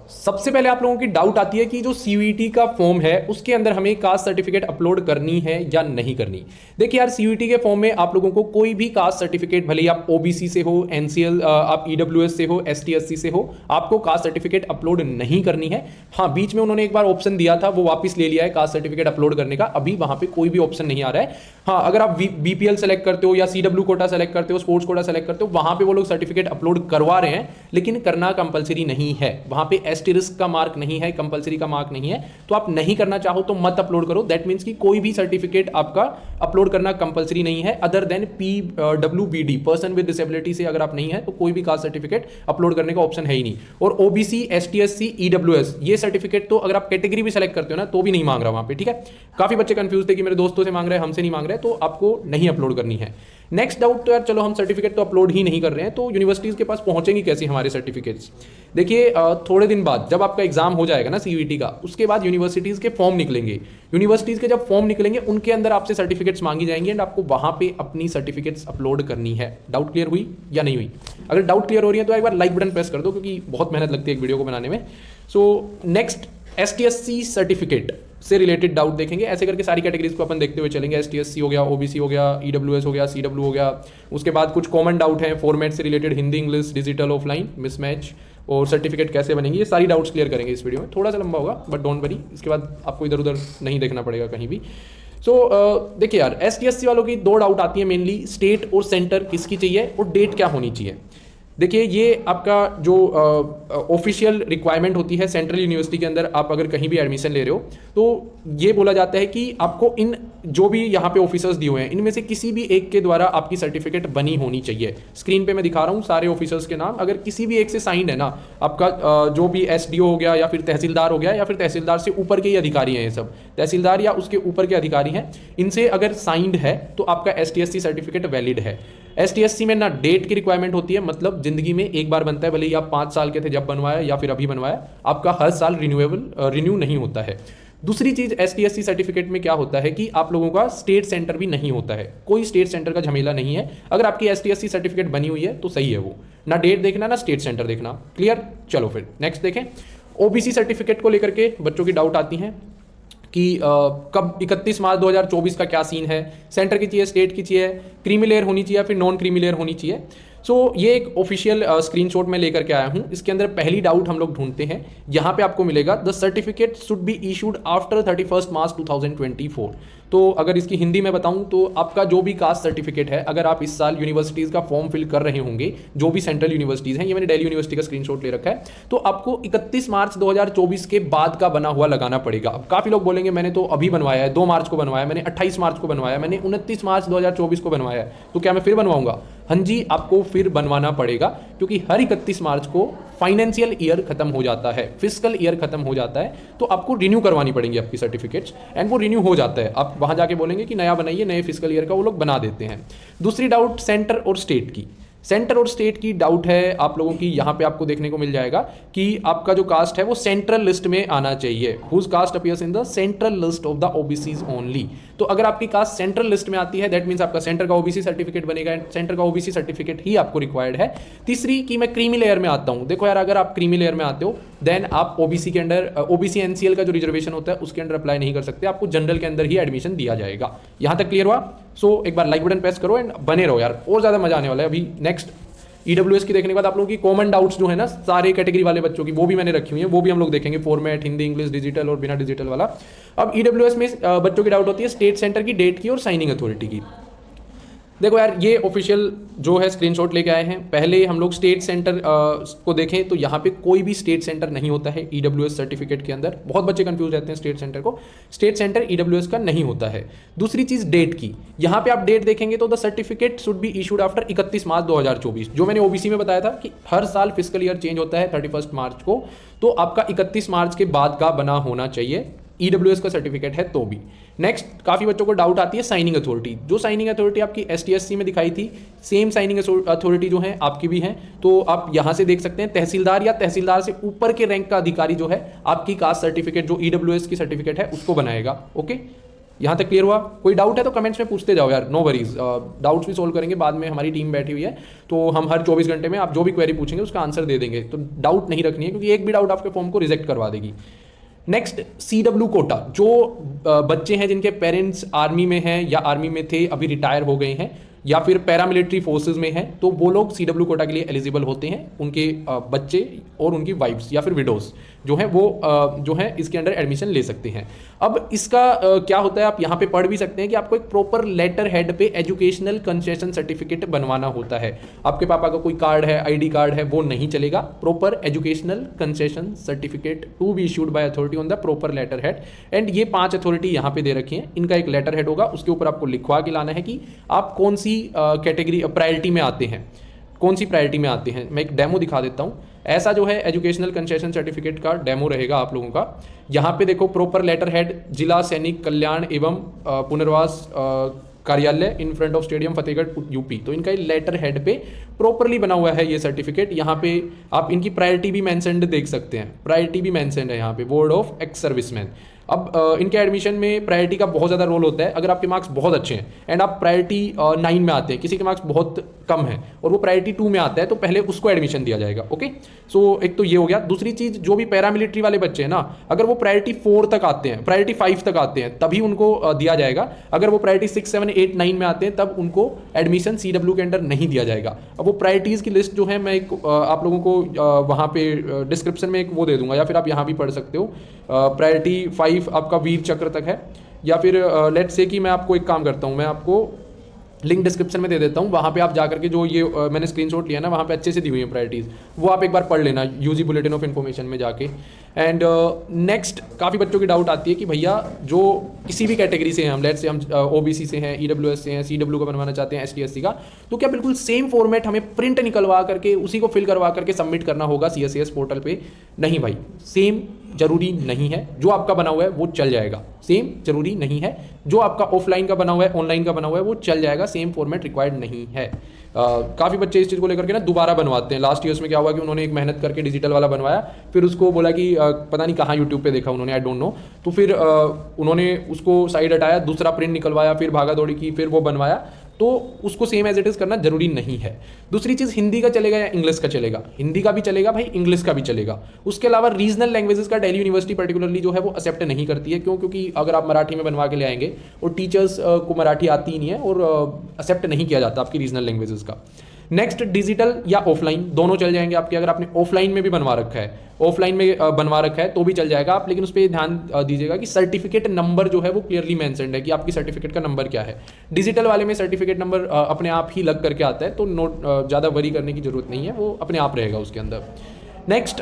सबसे पहले आप लोगों की डाउट आती है कि जो सीयूईटी का फॉर्म है उसके अंदर हमें कास्ट सर्टिफिकेट अपलोड करनी है या नहीं करनी। देखिए यार, सीयूईटी के फॉर्म में आप लोगों को कोई भी कास्ट सर्टिफिकेट, भले ही आप ओबीसी से हो, एनसीएल, आप ईडब्ल्यूएस से हो, एसटी एससी से हो, आपको कास्ट सर्टिफिकेट अपलोड नहीं करनी है। हाँ, बीच में उन्होंने एक बार ऑप्शन दिया था, वो वापस ले लिया है कास्ट सर्टिफिकेट अपलोड करने का। अभी वहां पे कोई भी ऑप्शन नहीं आ रहा है। हाँ, अगर आप बीपीएल सेलेक्ट करते हो या सीडब्ल्यू कोटा सेलेक्ट करते हो, स्पोर्ट्स कोटा सेलेक्ट करते हो, वहां पे वो लोग सर्टिफिकेट अपलोड करवा रहे हैं, लेकिन करना कंपलसरी नहीं है। वहां पे एस्टेरिस्क का मार्क नहीं है, कंपलसरी का मार्क नहीं है, तो आप नहीं करना चाहो तो मत अपलोड करो। दैट मींस कि कोई भी सर्टिफिकेट आपका अपलोड करना कंपलसरी नहीं है, other than PWBD, person with disability से अगर आप नहीं है तो कोई भी कास्ट सर्टिफिकेट अपलोड करने का ऑप्शन है ही नहीं। और ओबीसी, एसटी एससी, ईडब्ल्यूएस, ये सर्टिफिकेट तो अगर आप कैटेगरी भी सेलेक्ट करते हो ना तो भी नहीं मांग रहा वहां पे, ठीक है। काफी बच्चे कंफ्यूज थे कि मेरे दोस्तों से मांग रहे हैं, हमसे नहीं मांग रहे, तो आपको नहीं अपलोड करनी है। नेक्स्ट डाउट, तो यार चलो हम सर्टिफिकेट तो अपलोड ही नहीं कर रहे हैं, तो यूनिवर्सिटीज के पास पहुंचेंगी कैसे हमारे सर्टिफिकेट्स। देखिए, थोड़े दिन बाद जब आपका एग्जाम हो जाएगा ना सीयूईटी का, उसके बाद यूनिवर्सिटीज के फॉर्म निकलेंगे। यूनिवर्सिटीज के जब फॉर्म निकलेंगे उनके अंदर आपसे सर्टिफिकेट्स मांगी जाएंगी एंड आपको वहां पे अपनी सर्टिफिकेट्स अपलोड करनी है। डाउट क्लियर हुई या नहीं हुई? अगर डाउट क्लियर हो रही है तो एक बार लाइक बटन प्रेस कर दो, क्योंकि बहुत मेहनत लगती है एक वीडियो को बनाने में। सो नेक्स्ट, एसटीएससी सर्टिफिकेट से रिलेटेड डाउट देखेंगे। ऐसे करके सारी कैटेगरीज को अपन देखते हुए चलेंगे। एसटीएससी हो गया, ओबीसी हो गया, ईडब्ल्यूएस हो गया, सीडब्ल्यू हो गया। उसके बाद कुछ कॉमन डाउट हैं फॉर्मेट से related, Hindi, English, digital, offline, mismatch, और सर्टिफिकेट कैसे बनेंगे। ये सारी डाउट्स क्लियर करेंगे इस वीडियो में। थोड़ा सा लंबा होगा बट डोंट वरी, इसके बाद आपको इधर उधर नहीं देखना पड़ेगा कहीं भी। देखिए यार, एसटीएससी वालों की दो डाउट आती है मेनली, स्टेट और सेंटर किसकी चाहिए और डेट क्या होनी चाहिए। देखिए, ये आपका जो ऑफिशियल रिक्वायरमेंट होती है सेंट्रल यूनिवर्सिटी के अंदर, आप अगर कहीं भी एडमिशन ले रहे हो तो ये बोला जाता है कि आपको इन जो भी यहाँ पे ऑफिसर्स दिए हुए हैं इनमें से किसी भी एक के द्वारा आपकी सर्टिफिकेट बनी होनी चाहिए। स्क्रीन पे मैं दिखा रहा हूँ सारे ऑफिसर्स के नाम, अगर किसी भी एक से साइंड है ना, आपका जो भी एसडीओ हो गया या फिर तहसीलदार हो गया या फिर तहसीलदार से ऊपर के ही अधिकारी हैं, ये सब तहसीलदार या उसके ऊपर के अधिकारी हैं, इनसे अगर साइंड है तो आपका एसटीएससी सर्टिफिकेट वैलिड है। एसटीएससी में ना डेट की रिक्वायरमेंट होती है, मतलब जिंदगी में एक बार बनता है, भले ही आप 5 साल के थे जब बनवाया या फिर अभी बनवाया, आपका हर साल रिन्यू नहीं होता है। दूसरी चीज, एसटीएससी सर्टिफिकेट में क्या होता है कि आप लोगों का स्टेट सेंटर भी नहीं होता है, कोई स्टेट सेंटर का झमेला नहीं है। अगर आपकी एसटीएससी सर्टिफिकेट बनी हुई है तो सही है, वो ना डेट देखना ना स्टेट सेंटर देखना। क्लियर? चलो फिर नेक्स्ट देखें। ओबीसी सर्टिफिकेट को लेकर के बच्चों की डाउट आती है कि कब 31 मार्च 2024 का क्या सीन है, सेंटर की चाहिए, स्टेट की चाहिए, क्रीमी लेयर होनी चाहिए या फिर नॉन क्रीमी लेयर होनी चाहिए। ये एक ऑफिशियल स्क्रीनशॉट में लेकर के आया हूं। इसके अंदर पहली डाउट हम लोग ढूंढते हैं, यहां पे आपको मिलेगा the certificate should be issued after 31 मार्च 2024। तो अगर इसकी हिंदी में बताऊं तो आपका जो भी कास्ट सर्टिफिकेट है, अगर आप इस साल यूनिवर्सिटीज का फॉर्म फिल कर रहे होंगे, जो भी सेंट्रल यूनिवर्सिटीज हैं, ये मैंने दिल्ली यूनिवर्सिटी का स्क्रीनशॉट ले रखा है, तो आपको 31 मार्च 2024 के बाद का बना हुआ लगाना पड़ेगा। अब काफी लोग बोलेंगे मैंने तो अभी बनवाया है, 2 मार्च को बनवाया, मैंने 28 मार्च को बनवाया, मैंने 29 मार्च 2024 को बनवाया है, तो क्या मैं फिर बनवाऊंगा? हाँ जी, आपको फिर बनवाना पड़ेगा, क्योंकि हर 31 मार्च को फाइनेंशियल ईयर खत्म हो जाता है, फिस्कल ईयर खत्म हो जाता है, तो आपको रिन्यू करवानी पड़ेंगी आपकी सर्टिफिकेट्स, एंड वो रिन्यू हो जाता है। आप वहां जाके बोलेंगे कि नया बनाइए, नए फिस्कल ईयर का वो लोग बना देते हैं। दूसरी डाउट सेंटर और स्टेट की। सेंटर और स्टेट की डाउट है आप लोगों की, यहाँ पे आपको देखने को मिल जाएगा कि आपका जो कास्ट है वो सेंट्रल लिस्ट में आना चाहिए। Whose caste appears in the central list of the OBCs only. तो अगर आपकी कास्ट सेंट्रल लिस्ट में आती है, दैट मीन्स आपका सेंटर का ओबीसी सर्टिफिकेट बनेगा, सेंटर का ओबीसी सर्टिफिकेट ही आपको रिक्वायर्ड है। तीसरी कि मैं क्रीमी लेयर में आता हूँ। देखो यार, अगर आप क्रीमी लेयर में आते हो देन आप ओबीसी के अंडर, ओबीसी एनसीएल का जो रिजर्वेशन होता है उसके अंडर अप्लाई नहीं कर सकते, आपको जनरल के अंदर ही एडमिशन दिया जाएगा। यहां तक क्लियर हुआ? एक बार लाइक बटन प्रेस करो एंड बने रहो यार, और ज्यादा मजा आने वाला है। अभी नेक्स्ट ईडब्ल्यूएस की देखने के बाद आप लोगों की कॉमन डाउट्स जो है ना सारे कैटेगरी वाले बच्चों की, वो भी मैंने रखी हुई है, वो भी हम लोग देखेंगे, फॉर्मेट, हिंदी, इंग्लिश, डिजिटल और बिना डिजिटल वाला। अब ईडब्ल्यूएस में बच्चों की डाउट होती है स्टेट सेंटर की, डेट की और साइनिंग अथॉरिटी की। देखो यार, ये ऑफिशियल जो है स्क्रीनशॉट लेके आए हैं। पहले हम लोग स्टेट सेंटर को देखें तो यहाँ पे कोई भी स्टेट सेंटर नहीं होता है ईडब्ल्यूएस सर्टिफिकेट के अंदर। बहुत बच्चे कंफ्यूज रहते हैं स्टेट सेंटर को, स्टेट सेंटर ईडब्ल्यूएस का नहीं होता है। दूसरी चीज डेट की, यहाँ पे आप डेट देखेंगे तो the certificate should be issued after 31 मार्च 2024। जो मैंने ओबीसी में बताया था कि हर साल फिस्कल ईयर चेंज होता है 31 मार्च को, तो आपका 31 मार्च के बाद का बना होना चाहिए, ईडब्ल्यूएस का सर्टिफिकेट है तो भी। नेक्स्ट, काफी बच्चों को डाउट आती है साइनिंग अथॉरिटी। जो साइनिंग अथॉरिटी आपकी एसटीएससी में दिखाई थी, सेम साइनिंग अथॉरिटी जो है आपकी भी है, तो आप यहां से देख सकते हैं तहसीलदार या तहसीलदार से ऊपर के रैंक का अधिकारी जो है आपकी कास्ट सर्टिफिकेट जो ईडब्ल्यूएस की सर्टिफिकेट है उसको बनाएगा। ओके, यहाँ तक क्लियर हुआ? कोई डाउट है तो कमेंट्स में पूछते जाओ यार, नो वरीज, डाउट्स भी सोल्व करेंगे बाद में, हमारी टीम बैठी हुई है, तो हम हर 24 घंटे में आप जो भी क्वेरी पूछेंगे उसका आंसर दे देंगे, तो डाउट नहीं रखनी है, क्योंकि एक भी डाउट आपके फॉर्म को रिजेक्ट करवा देगी। नेक्स्ट, CW कोटा, जो बच्चे हैं जिनके पेरेंट्स आर्मी में हैं या आर्मी में थे अभी रिटायर हो गए हैं या फिर पैरामिलिट्री फोर्सेज में हैं, तो वो लोग CW कोटा के लिए एलिजिबल होते हैं। उनके बच्चे और उनकी वाइफ्स या फिर विडोज जो हैं वो जो हैं इसके अंडर एडमिशन ले सकते हैं। अब इसका क्या होता है, आप यहाँ पे पढ़ भी सकते हैं कि आपको एक प्रॉपर लेटर हेड पे एजुकेशनल कंसेशन सर्टिफिकेट बनवाना होता है। आपके पापा का कोई कार्ड है, ID कार्ड है, वो नहीं चलेगा। Proper educational concession certificate to be issued by authority on the proper letter head, and ये 5 अथॉरिटी यहाँ पे दे रखी हैं। इनका एक लेटर हेड होगा, उसके ऊपर आपको लिखवा के लाना है कि आप कौन सी कैटेगरी प्रायोरिटी में आते हैं, कौन सी प्रायोरिटी में आते हैं। मैं एक डेमो दिखा देता हूँ। ऐसा जो है एजुकेशनल कंसेशन सर्टिफिकेट का डेमो रहेगा आप लोगों का। यहाँ पे देखो, प्रॉपर लेटर हेड, जिला सैनिक कल्याण एवं पुनर्वास कार्यालय in front of stadium Fatehgarh UP। तो इनका लेटर हेड पे प्रॉपरली बना हुआ है ये सर्टिफिकेट। यहाँ पे आप इनकी प्रायोरिटी भी मेंशन्ड देख सकते हैं, प्रायोरिटी भी मेंशन्ड है यहाँ पे, बोर्ड ऑफ एक्स सर्विसमैन। अब इनके एडमिशन में प्रायोरिटी का बहुत ज़्यादा रोल होता है। अगर आपके मार्क्स बहुत अच्छे हैं एंड आप प्रायोरिटी 9 में आते हैं, किसी के मार्क्स बहुत कम है और वो प्रायोरिटी 2 में आता है, तो पहले उसको एडमिशन दिया जाएगा। ओके, सो एक तो ये हो गया। दूसरी चीज़, जो भी पैरामिलिट्री वाले बच्चे हैं ना, अगर वो प्रायोरिटी 4 तक आते हैं, प्रायोरिटी 5 तक आते हैं, तभी उनको दिया जाएगा। अगर वो प्रायोरिटी 6, 7, 8, 9 में आते हैं, तब उनको एडमिशन CW के अंडर नहीं दिया जाएगा। अब वो प्रायोरिटीज़ की लिस्ट जो है मैं एक आप लोगों को वहाँ पे डिस्क्रिप्शन में एक वो दे दूंगा, या फिर आप यहाँ भी पढ़ सकते हो। प्रायोरिटी 5 आपका वीर चक्र तक है, या फिर लेट्स से कि मैं आपको एक काम करता हूँ, मैं आपको लिंक डिस्क्रिप्शन में दे देता हूँ, वहाँ पे आप जाकर के जो ये मैंने स्क्रीनशॉट लिया ना, वहाँ पे अच्छे से दी हुई है प्रायोरिटीज़, वो आप एक बार पढ़ लेना UG बुलेटिन ऑफ इन्फॉर्मेशन में जाके। एंड नेक्स्ट, काफ़ी बच्चों की डाउट आती है कि भैया जो किसी भी कैटेगरी से हैं हम, लेट्स से हम OBC से हैं, EWS से हैं, CW का बनवाना चाहते हैं, ST SC का, तो क्या बिल्कुल सेम फॉर्मेट हमें प्रिंट निकलवा करके उसी को फिल करवा करके सबमिट करना होगा CSCS पोर्टल पे? नहीं भाई, सेम जरूरी नहीं है। जो आपका बना हुआ है वो चल जाएगा, सेम जरूरी नहीं है। जो आपका ऑफलाइन का बना हुआ है, ऑनलाइन का बना हुआ है, वो चल जाएगा, सेम फॉर्मेट रिक्वायर्ड नहीं है। काफ़ी बच्चे इस चीज़ को लेकर के ना दोबारा बनवाते हैं। लास्ट ईयर्स में क्या हुआ कि उन्होंने एक मेहनत करके डिजिटल वाला बनवाया, फिर उसको बोला कि पता नहीं कहाँ यूट्यूब पे देखा उन्होंने, आई डोंट नो, तो फिर उन्होंने उसको साइड हटाया, दूसरा प्रिंट निकलवाया, फिर भागा दौड़ी की, फिर वो बनवाया। तो उसको सेम एज इट इज़ करना जरूरी नहीं है। दूसरी चीज़, हिंदी का चलेगा या इंग्लिश का चलेगा? हिंदी का भी चलेगा भाई, इंग्लिश का भी चलेगा। उसके अलावा रीजनल लैंग्वेजेस का दिल्ली यूनिवर्सिटी पर्टिकुलरली जो है वो एक्सेप्ट नहीं करती है। क्यों? क्योंकि अगर आप मराठी में बनवा के ले आएंगे और टीचर्स को मराठी आती ही नहीं है, और एक्सेप्ट नहीं किया जाता आपकी रीजनल लैंग्वेजेस का। नेक्स्ट, डिजिटल या ऑफलाइन, दोनों चल जाएंगे आपके। अगर आपने ऑफलाइन में भी बनवा रखा है, ऑफलाइन में बनवा रखा है तो भी चल जाएगा आप, लेकिन उस पर ध्यान दीजिएगा कि सर्टिफिकेट नंबर जो है वो क्लियरली मेंशन्ड है कि आपकी सर्टिफिकेट का नंबर क्या है। डिजिटल वाले में सर्टिफिकेट नंबर अपने आप ही लग करके आता है, तो नोट ज़्यादा वरी करने की जरूरत नहीं है, वो अपने आप रहेगा उसके अंदर। नेक्स्ट,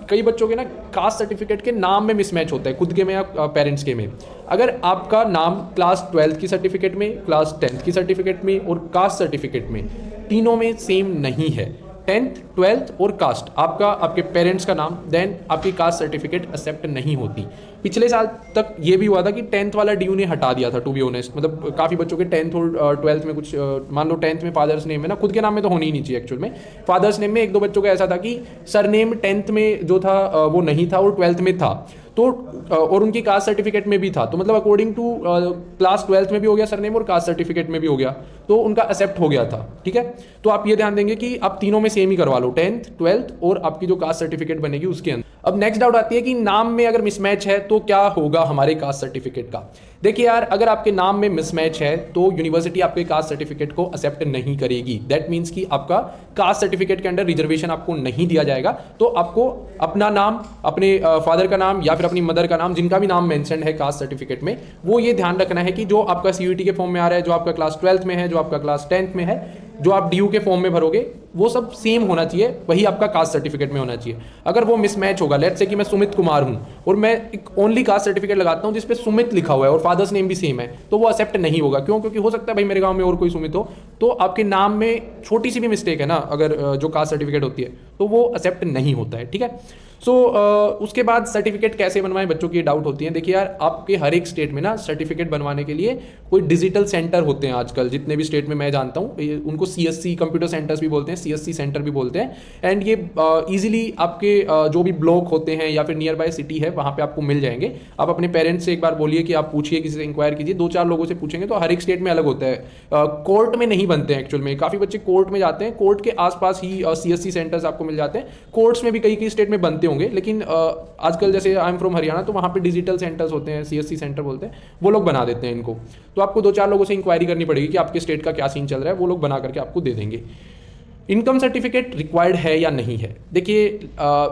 कई बच्चों के ना कास्ट सर्टिफिकेट के नाम में मिसमैच होता है, खुद के में या पेरेंट्स के में। अगर आपका नाम क्लास 12th की सर्टिफिकेट में, क्लास 10th की सर्टिफिकेट में और कास्ट सर्टिफिकेट में, तीनों में सेम नहीं है, 10th, 12th और कास्ट, आपके पेरेंट्स का नाम, देन आपकी कास्ट सर्टिफिकेट एक्सेप्ट नहीं होती। पिछले साल तक ये भी हुआ था कि 10th वाला ड्यू ने हटा दिया था, टू बी ऑनेस्ट। मतलब काफ़ी बच्चों के 10th और 12th में कुछ, मान लो 10th में फादर्स नेम है ना, खुद के नाम में तो होनी ही नहीं चाहिए एक्चुअल में, फादर्स नेम में एक दो बच्चों का ऐसा था कि सरनेम 10th में जो था वो नहीं था और 12th में था, तो और उनकी कास्ट सर्टिफिकेट में भी था, तो मतलब अकॉर्डिंग टू क्लास 12th में भी हो गया सरनेम और कास्ट सर्टिफिकेट में भी हो गया, तो उनका एक्सेप्ट हो गया था। ठीक है, तो आप ये ध्यान देंगे कि आप तीनों में सेम ही करवा लो, 10th, 12th और आपकी जो कास्ट सर्टिफिकेट बनेगी उसके अंदर। अब नेक्स्ट डाउट आती है कि नाम में अगर मिसमैच है तो क्या होगा हमारे कास्ट सर्टिफिकेट का। देखिए यार, अगर आपके नाम में मिसमैच है तो यूनिवर्सिटी आपके कास्ट सर्टिफिकेट को एक्सेप्ट नहीं करेगी। दैट मीन्स कि आपका कास्ट सर्टिफिकेट के अंडर रिजर्वेशन आपको नहीं दिया जाएगा। तो आपको अपना नाम, अपने फादर का नाम या फिर अपनी मदर का नाम, जिनका भी नाम मेंशन है कास्ट सर्टिफिकेट में, वो ये ध्यान रखना है कि जो आपका CUET के फॉर्म में आ रहा है, जो आपका क्लास 12th में है, जो आपका क्लास 10th में है, जो आप DU के फॉर्म में भरोगे, वो सब सेम होना चाहिए, वही आपका कास्ट सर्टिफिकेट में होना चाहिए। अगर वो मिसमैच होगा, लेट्स से कि मैं सुमित कुमार हूं और मैं एक ओनली कास्ट सर्टिफिकेट लगाता हूं जिसपे सुमित लिखा हुआ है और फादर्स नेम भी सेम है, तो वो एक्सेप्ट नहीं होगा। क्यों? क्योंकि हो सकता है भाई मेरे गांव में और कोई सुमित हो, तो आपके नाम में छोटी सी भी मिस्टेक है ना, अगर जो कास्ट सर्टिफिकेट होती है, तो वो एक्सेप्ट नहीं होता है। ठीक है, सो उसके बाद सर्टिफिकेट कैसे बनवाएं, बच्चों की डाउट होती है। देखिए यार, आपके हर एक स्टेट में ना सर्टिफिकेट बनवाने के लिए कोई डिजिटल सेंटर होते हैं आजकल, जितने भी स्टेट में मैं जानता हूँ उनको CSC कंप्यूटर सेंटर्स भी बोलते हैं, CSC सेंटर भी बोलते हैं। एंड ये ईजिली आपके जो भी ब्लॉक होते हैं या फिर नियर बाय सिटी है वहाँ पे आपको मिल जाएंगे। आप अपने पेरेंट्स से एक बार बोलिए कि आप पूछिए, किसी से इंक्वायर कीजिए, 2-4 लोगों से पूछेंगे तो हर एक स्टेट में अलग होता है। कोर्ट में नहीं बनते हैं एक्चुअल में, काफ़ी बच्चे कोर्ट में जाते हैं, कोर्ट के आसपास ही CSC सेंटर्स आपको मिल जाते हैं। कोर्ट्स में भी कई कई स्टेट में बनते होंगे, लेकिन आजकल जैसे आई एम फ्रॉम हरियाणा तो वहाँ पे डिजिटल सेंटर्स होते हैं, CSC सेंटर बोलते हैं, वो लोग बना देते हैं इनको। तो आपको 2-4 लोगों से इंक्वायरी करनी पड़ेगी कि आपके स्टेट का क्या सीन चल रहा है, वो लोग बना करके आपको दे देंगे। इनकम सर्टिफिकेट रिक्वायर्ड है या नहीं है? देखिए,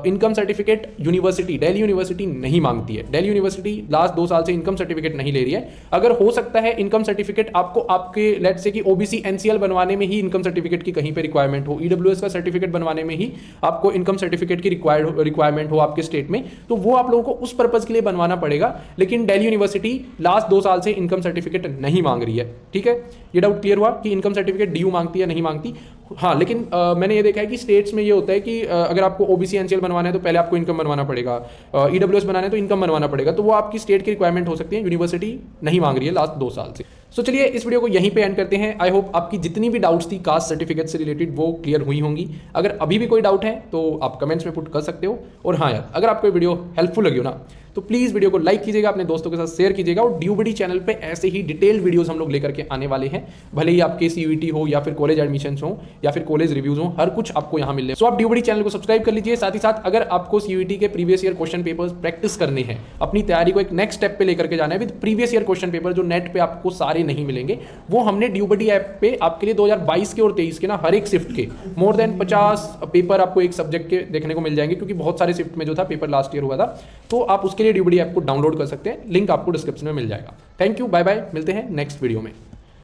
income certificate university, Delhi university नहीं मांगती है। दिल्ली यूनिवर्सिटी लास्ट 2 साल से इनकम सर्टिफिकेट नहीं ले रही है। अगर हो सकता है इनकम सर्टिफिकेट आपको आपके लेट्स से कि OBC NCL बनवाने में ही इनकम सर्टिफिकेट की कहीं पे रिक्वायरमेंट हो, EWS का सर्टिफिकेट बनवाने में ही आपको इनकम सर्टिफिकेट की रिक्वायरमेंट हो आपके स्टेट में, तो वो आप लोगों को उस पर्पज के लिए बनवाना पड़ेगा। लेकिन दिल्ली यूनिवर्सिटी लास्ट 2 साल से इनकम सर्टिफिकेट नहीं मांग रही है। ठीक है, ये डाउट क्लियर हुआ कि इनकम सर्टिफिकेट DU मांगती है नहीं मांगती। हाँ, लेकिन मैंने ये देखा है कि स्टेट्स में ये होता है कि अगर आपको OBC NCL बनवाना है तो पहले आपको इनकम बनवाना पड़ेगा, EWS बनाना है तो इनकम बनवाना पड़ेगा, तो वो आपकी स्टेट की रिक्वायरमेंट हो सकती है। यूनिवर्सिटी नहीं मांग रही है लास्ट 2 साल से। सो चलिए इस वीडियो को यहीं पे एंड करते हैं। आई होप आपकी जितनी भी डाउट्स थी कास्ट सर्टिफिकेट से रिलेटेड वो क्लियर हुई होंगी। अगर अभी भी कोई डाउट है तो आप कमेंट्स में पुट कर सकते हो। और हाँ यार, अगर आपको वीडियो हेल्पफुल लगी हो ना तो प्लीज़ वीडियो को लाइक कीजिएगा, अपने दोस्तों के साथ शेयर कीजिएगा। और DUBD चैनल पे ऐसे ही डिटेल्ड वीडियोस हम लोग लेकर के आने वाले हैं, भले ही आपके CUET हो या फिर कॉलेज एडमिशन्स हो या फिर कॉलेज रिव्यूज हो, हर कुछ आपको यहाँ मिल रहे हैं। सो आप DUBD चैनल को सब्सक्राइब कर लीजिए। साथ ही साथ अगर आपको CUET के previous year question papers practice करने हैं, अपनी तैयारी को एक नेक्स्ट स्टेप पे लेकर के जाना है with previous year question paper, जो नेट पे आपको सारे नहीं मिलेंगे, वो हमने DUBD ऐप पे आपके लिए 2022 के और 23 के ना हर एक शिफ्ट के मोर देन 50 पेपर आपको एक सब्जेक्ट के देखने को मिल जाएंगे, क्योंकि बहुत सारे शिफ्ट में जो था पेपर लास्ट ईयर हुआ था। तो आप उसके लिए DUBD ऐप को डाउनलोड कर सकते हैं, लिंक आपको डिस्क्रिप्शन में मिल जाएगा। थैंक यू, बाय बाय, मिलते हैं नेक्स्ट वीडियो में।